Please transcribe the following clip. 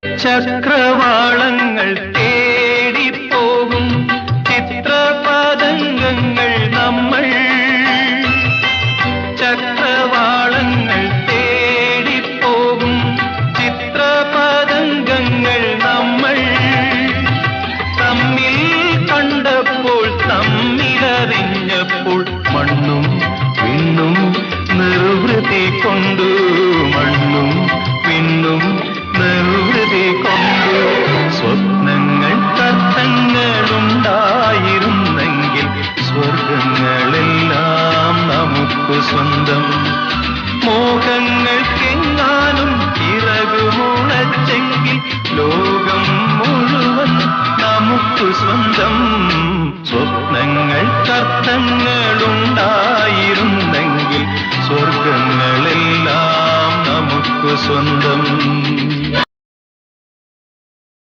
ചക്രവാളങ്ങൾ തേടിപ്പോകും ചിത്രപതംഗങ്ങൾ നമ്മൾ. ചക്രവാളങ്ങൾ തേടിപ്പോകും ചിത്രപതംഗങ്ങൾ നമ്മൾ. തമ്മിൽ കണ്ടപ്പോൾ തമ്മിലറിഞ്ഞപ്പോൾ മണ്ണും വിണ്ണും നിർവൃതി കൊണ്ടു. മണ്ണും വിണ്ണും നിർവൃതി കൊണ്ടു. സ്വപ്നങ്ങൾക്കർത്ഥങ്ങളുണ്ടായിരുന്നെങ്കിൽ സ്വർഗങ്ങളെല്ലാം നമുക്ക് സ്വന്തം. മോഹങ്ങൾക്കെങ്ങാനും ചിറകുമുളച്ചെങ്കിൽ ലോകം മുഴുവൻ നമുക്ക് സ്വന്തം. സ്വപ്നങ്ങൾക്കർത്ഥങ്ങളുണ്ടായിരുന്നെങ്കിൽ സ്വർഗങ്ങളെല്ലാം നമുക്ക് സ്വന്തം.